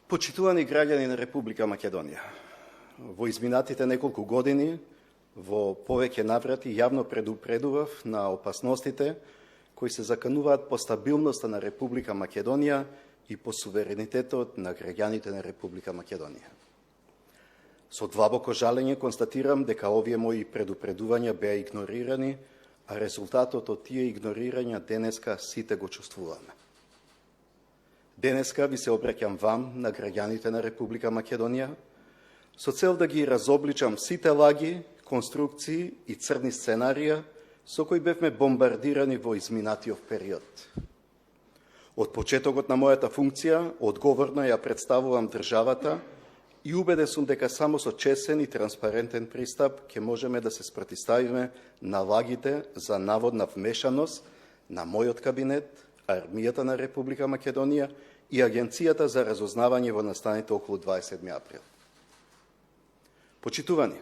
Почитувани граѓани на Република Македонија, во изминатите неколку години во повеќе наврати јавно предупредував на опасностите кои се закануваат по стабилноста на Република Македонија и по суверенитетот на граѓаните на Република Македонија. Со длабоко жалење констатирам дека овие мои предупредувања беа игнорирани, а резултатот од тие игнорирања денеска сите го чувствуваме. Денеска ви се обраќам вам, на граѓаните на Република Македонија, со цел да ги разобличам сите лаги, конструкции и црни сценарија со кои бевме бомбардирани во изминатиот период. Од почетокот на мојата функција, одговорно ја представувам државата и убеден сум дека само со честен и транспарентен пристап ќе можеме да се спротивставиме на лагите за наводна вмешаност на мојот кабинет, Армијата на Република Македонија и Агенцијата за разузнавање во настаните околу 27 април. Почитувани,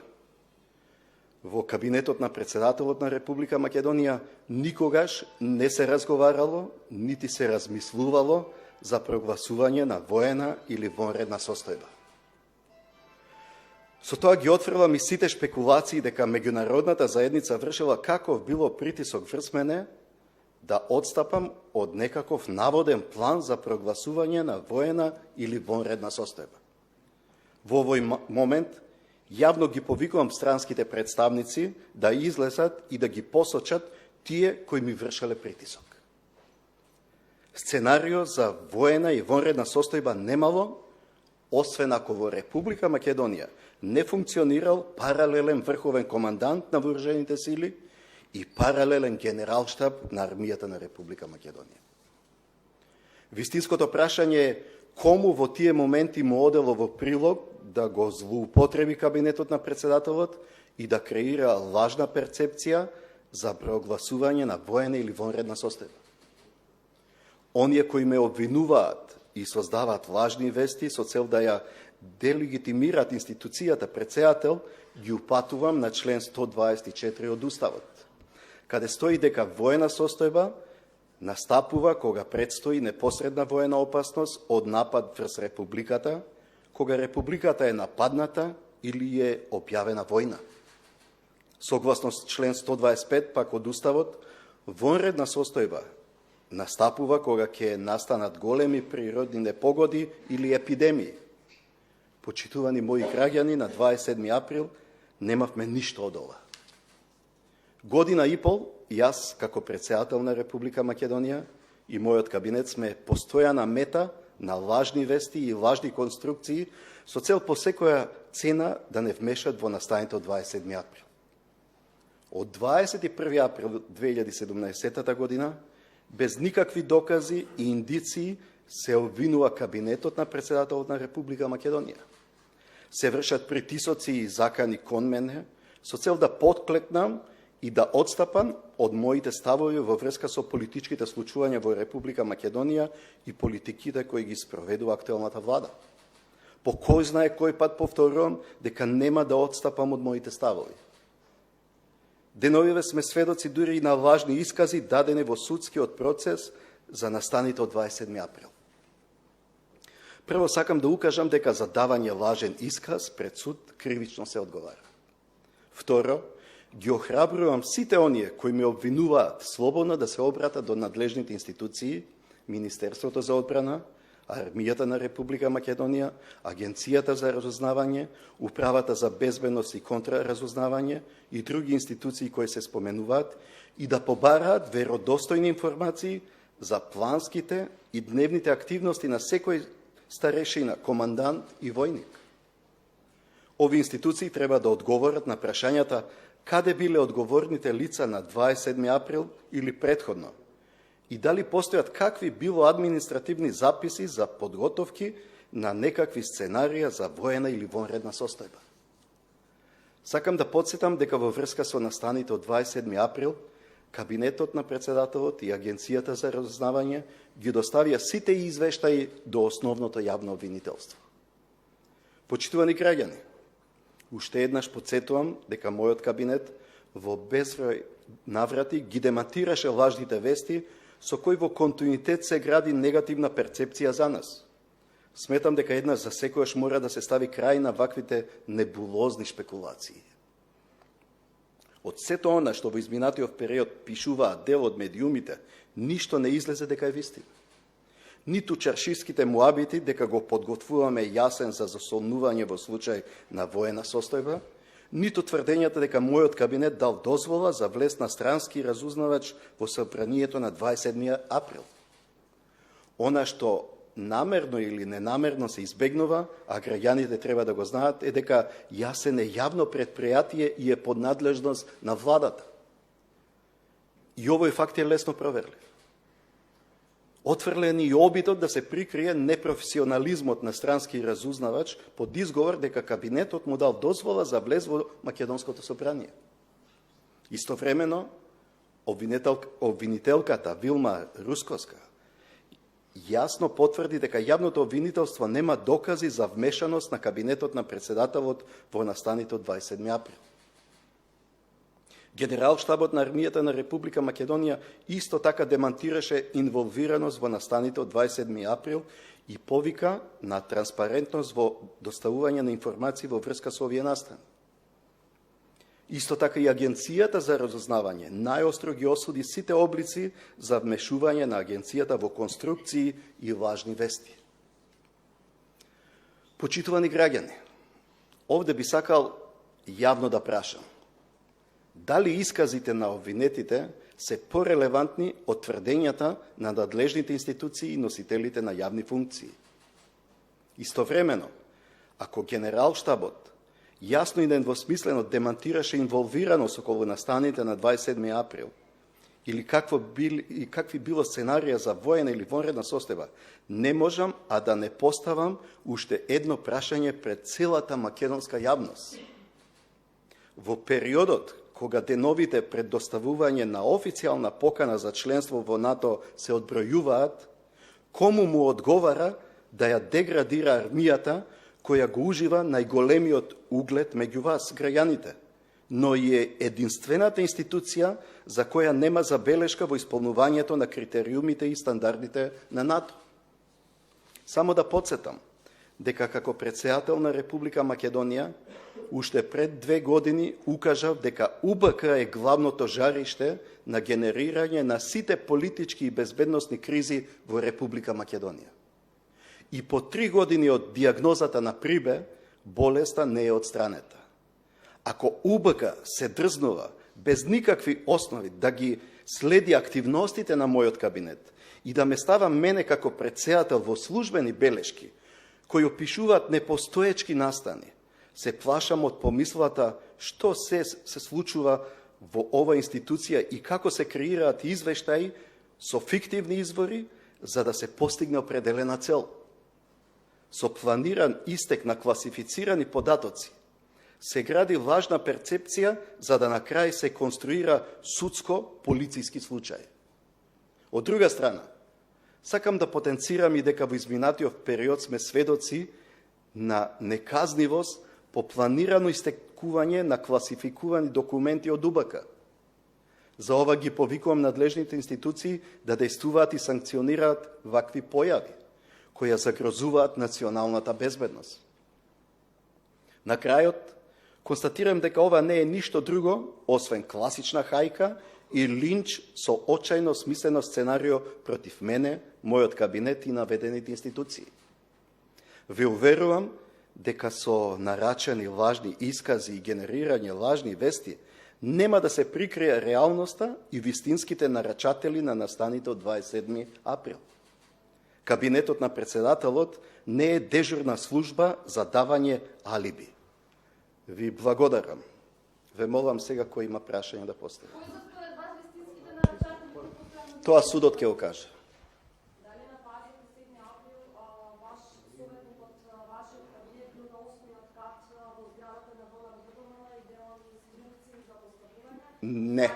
во кабинетот на председателот на Република Македонија никогаш не се разговарало, нити се размислувало за прогласување на воена или вонредна состојба. Со тоа ги отфрлам и сите шпекулации дека меѓународната заедница вршила каков било притисок врз мене да одстапам од некаков наводен план за прогласување на воена или вонредна состојба. Во овој момент јавно ги повикувам странските представници да излезат и да ги посочат тие кои ми вршеле притисок. Сценарио за воена и вонредна состојба немало, освен ако во Република Македонија не функционирал паралелен врховен командант на вооружените сили и паралелен генералштаб на Армијата на Република Македонија. Вистинското прашање е кому во тие моменти му одело во прилог да го злоупотреби кабинетот на председателот и да креира лажна перцепција за прогласување на воена или вонредна состојба. Оние кои ме обвинуваат и создаваат лажни вести со цел да ја делегитимираат институцијата председател, ги упатувам на член 124 од Уставот, каде стои дека воена состојба настапува кога предстои непосредна воена опасност од напад врз Републиката, кога Републиката е нападната или е објавена војна. Согласно член 125 пак од Уставот, вонредна состојба настапува кога ќе настанат големи природни непогоди или епидемии. Почитувани мои граѓани, на 27 април немавме ништо од ова. Година и пол, јас, како председател на Република Македонија и мојот кабинет сме постојана мета на лажни вести и лажни конструкции со цел по секоја цена да не вмешат во настаните од 27 април. Од 21 април 2017 година, без никакви докази и индиции, се обвинува кабинетот на председателот на Република Македонија. Се вршат притисоци и закани кон мене со цел да подклекнам и да одстапам од моите ставови во врска со политичките случувања во Република Македонија и политиките кои ги спроведува актуелната влада. По кој знае кој пат повторувам дека нема да одстапам од моите ставови. Деновиве сме сведоци дури и на важни искази дадени во судскиот процес за настаните од 27 април. Прво сакам да укажам дека за давање лажен исказ пред суд кривично се одговара. Второ, ги охрабрувам сите оние кои ме обвинуваат слободно да се обратат до надлежните институции, Министерството за одбрана, Армијата на Република Македонија, Агенцијата за разузнавање, Управата за безбедност и контраразузнавање и други институции кои се споменуваат и да побараат веродостојни информации за планските и дневните активности на секој старешина, командант и војник. Ови институции треба да одговорат на прашањата каде биле одговорните лица на 27 април или претходно и дали постојат какви било административни записи за подготовки на некакви сценарија за воена или вонредна состојба. Сакам да подсетам дека во врска со настаните од 27 април, кабинетот на председателот и Агенцијата за разузнавање ги доставија сите извештаи до основното јавно обвинителство. Почитувани граѓани, уште еднаш подсетувам дека мојот кабинет во безброј наврати ги демантираше лажните вести со кои во континуитет се гради негативна перцепција за нас. Сметам дека еднаш за секојаш мора да се стави крај на ваквите небулозни шпекулации. Од сето она што во изминатиот период пишуваат дел од медиумите, ништо не излезе дека е вистина. Ниту чаршиските муабити дека го подготвуваме јасен за засолнување во случај на воена состојба, ниту тврдењата дека мојот кабинет дал дозвола за влез на странски разузнавач во собранието на 27 април. Она што намерно или ненамерно се избегнува, а граѓаните треба да го знаат, е дека јасен е јавно предпријатие и е под надлежност на владата. И овој факт е лесно проверлив. Отфрлен и обидот да се прикрие непрофесионализмот на странски разузнавач под изговор дека кабинетот му дал дозвола за влез во Македонското собрание. Истовремено, обвинителката Вилма Рускоска јасно потврди дека јавното обвинителство нема докази за вмешаност на кабинетот на председателот во настаните од 27 април. Генералштабот на армијата на Република Македонија исто така демантираше инволвираност во настаните од 27 април и повика на транспарентност во доставување на информации во врска со овие настани. Исто така и Агенцијата за разузнавање најостро ги осуди сите облици за вмешување на агенцијата во конструкции и лажни вести. Почитувани граѓани, овде би сакал јавно да прашам, дали исказите на обвинетите се порелевантни од тврдењата на надлежните институции и носителите на јавни функции? Истовремено, ако Генералштабот јасно и недвосмислено демантираше инволвираност околу настаните на 27 април или какви било сценарија за воена или вонредна состојба, не можам а да не поставам уште едно прашање пред целата македонска јавност. Во периодот кога деновите пред доставување на официјална покана за членство во НАТО се одбројуваат, кому му одговара да ја деградира армијата која го ужива најголемиот углед меѓу вас, граѓаните, но и е единствената институција за која нема забелешка во исполнувањето на критериумите и стандардите на НАТО. Само да подсетам дека како председател на Република Македонија, уште пред 2 години укажав дека УБК е главното жариште на генерирање на сите политички и безбедносни кризи во Република Македонија. И по 3 години од диагнозата на Прибе, болеста не е отстранета. Ако УБК се дрзнува без никакви основи да ги следи активностите на мојот кабинет и да ме става мене како председател во службени белешки, кои опишуваат непостоечки настани, се плашам од помислата што се случува во ова институција и како се креираат извештаи со фиктивни извори за да се постигне определена цел. Со планиран истек на класифицирани податоци се гради важна перцепција за да на крај се конструира судско-полициски случај. Од друга страна, сакам да потенцирам и дека во изминатиот период сме сведоци на неказнивост по планирано истекување на класификувани документи од УБК. За ова ги повикувам надлежните институции да действуваат и санкционираат вакви појави, кои загрозуваат националната безбедност. На крајот, констатирам дека ова не е ништо друго, освен класична хајка и линч со очајно смислено сценарио против мене, мојот кабинет и наведените институции. Ве уверувам дека со нарачани лажни искази и генерирање лажни вести нема да се прикрие реалноста и вистинските нарачатели на настаните од 27 април. Кабинетот на председателот не е дежурна служба за давање алиби. Ви благодарам. Ве молам сега кој има прашање да постави. Тоа судот ќе го каже. Не.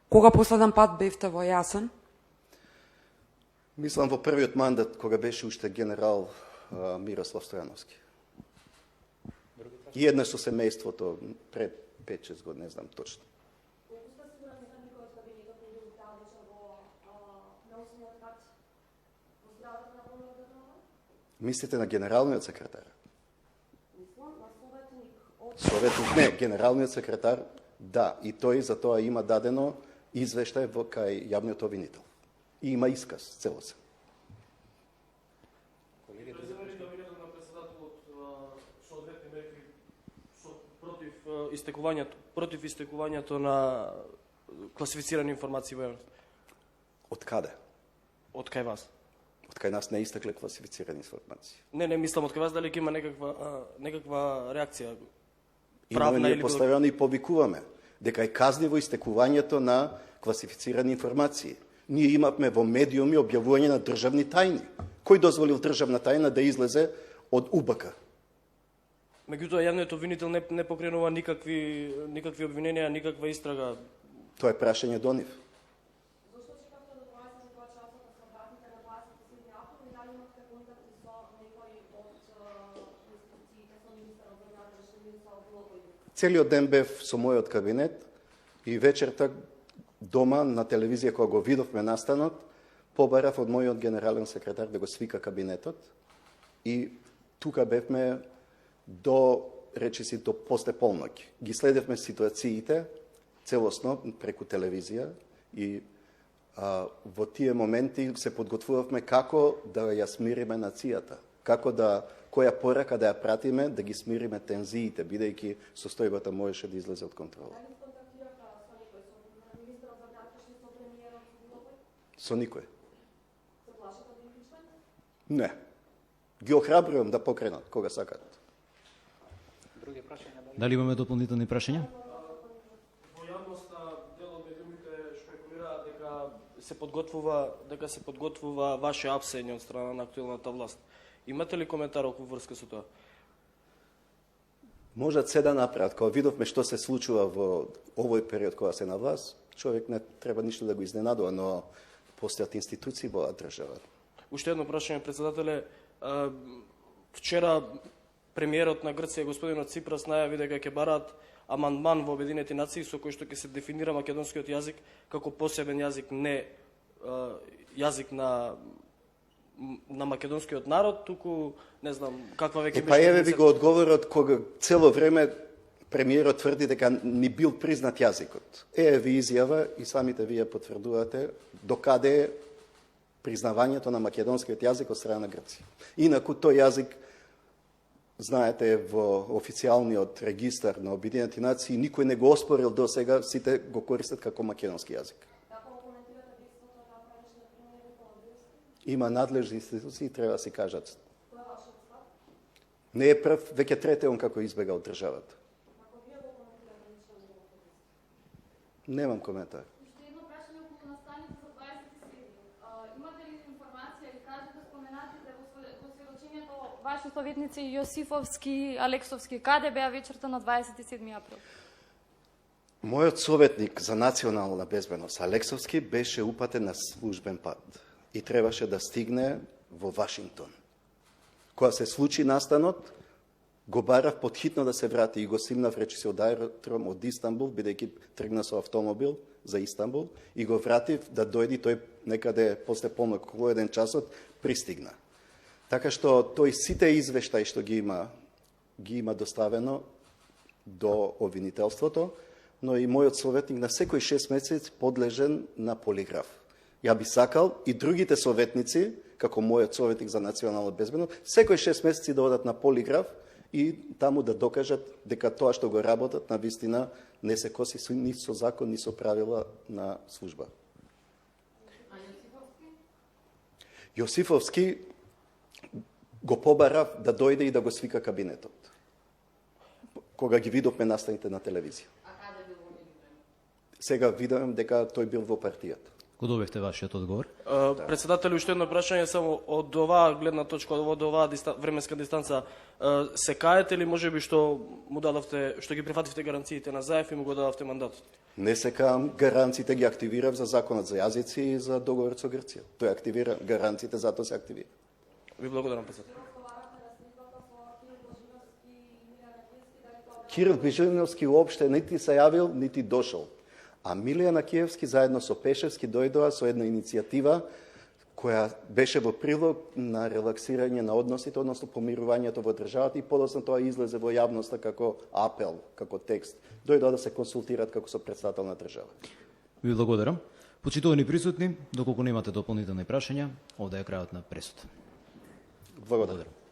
Кога последен пат бевте во Јасен? Мислам во првиот мандат, кога беше уште генерал Мирослав Стојановски. И еднаш со семејството пред 5-6 години, не знам точно. Мислите на генералниот секретар? Советник не, генералниот секретар, да, и тој за тоа има дадено извештај во кај јавниот обвинител. И има исказ целосен. Против истекувањето на класифицирани информации во јавност. Од каде? Од кај вас? Од кај нас не истекле класифицирани информации. Не мислам од кај вас, дали ќе има некаква реакција. Имаме ние или постојано и повикуваме дека е казниво истекувањето на класифицирани информации. Ние имавме во медиуми објавување на државни тајни. Кој дозволил државна тајна да излезе од УБК? Меѓутоа јавниот обвинител не покренува никакви обвиненија, никаква истрага. Тоа е прашање до нив. Зошто чекавте до 22 часот да се обратите на 27 април и дали имате контакти со некој од институциите, со министерот за внатрешни или со било кој друг? Целиот ден бев со мојот кабинет и вечерта дома на телевизија кога го видовме настанот, побарав од мојот генерален секретар да го свика кабинетот и тука бевме до речиси до после полноќ. Ги следевме ситуациите целосно преку телевизија и во тие моменти се подготвувавме како да ја смириме нацијата, како да која порака да ја пратиме да ги смириме тензиите, бидејќи состојбата можеше да излезе од контрола. Дали контактираха со некој, со министерот за внатрешни, со премиерот, со било кој? Со никој. Се плашат од импичмент? Не. Ги охрабрувам да покренат кога сакат. Дали имаме дополнителни прашања? Во јавноста дел од медиумите шпекулираат дека се подготвува ваше апсење од страна на актуелната власт. Имате ли коментар околу врска со тоа? Можат се да направат. Кога видовме што се случува во овој период кога се на власт, човек не треба ништо да го изненадува, но постојат институции во држава. Уште едно прашање, председателе. Вчера премиерот на Грција, господинот Ципрас, најави дека ќе бараат амандман во Обединети нации со кој што ќе се дефинира македонскиот јазик како посебен јазик, не јазик на македонскиот народ, туку не знам каква веќе Па еве ви го одговорот кога цело време премиерот тврди дека ни бил признат јазикот. Еве ви изјава и самите вие потврдувате докаде е признавањето на македонскиот јазик од страна на Грција. Инаку тој јазик, знаете, во официјалниот регистар на Обединети нации никој не го оспорил до сега, сите го користат како македонски јазик. Како коментирате действото на предишниот премиер Никола Груевски? Има надлежни институции, треба да си кажат. Кој е вашиот став? Не е прв, веќе трети он како избегал државата. Како вие го коментирате лично неговото действие? Немам коментар. Уште едно прашање околу настаните за 27. Имате ли информација или кажете споменатите во сведочењето ваши советници Јосифовски, Алексовски, каде беа вечерта на 27 април? Мојот советник за национална безбедност, Алексовски, беше упатен на службен пат и требаше да стигне во Вашингтон. Кога се случи настанот, го барав подхитно да се врати и го симнав речиси од аеродром од Истанбул, бидејќи тргна со автомобил за Истанбул, и го вратив да дојди, тој некаде после полнок, околу 1 часот, пристигна. Така што тој сите извештаи што ги има доставено до обвинителството, но и мојот советник на секој 6 месеци подлежен на полиграф. Ја би сакал и другите советници, како мојот советник за национална безбедност, секој 6 месеци да одат на полиграф и таму да докажат дека тоа што го работат на вистина не се коси ни со закон, ни со правила на служба. А Јосифовски? Јосифовски го побарав да дојде и да го свика кабинетот. Кога ги видовме настаните на телевизија. А каде бил во меѓувреме? Сега видам дека тој бил во партијата. Го добивте вашиот одговор? Председател, уште едно прашање само од оваа гледна точка, од оваа временска дистанца. Се каете ли можеби што му дадовте, што ги прифативте гаранциите на Заев и му го дадовте мандатот? Не се каам, гаранциите ги активирав за законот за јазици и за договорот со Грција. Тој активира гаранциите, затоа се активира. Ви благодарам, председател. Кирил Бежиновски уопште нити се јавил, нити дошол. А Милијан Акиевски заедно со Пешевски дојдоа со една иницијатива која беше во прилог на релаксирање на односите, односно помирувањето во државата, и подоцна тоа излезе во јавноста како апел, како текст. Дојдоа да се консултираат како со председател на држава. Ви благодарам. Почитувани присутни, доколку немате дополнителни прашања, овде е крајот на пресуд. Благодарам.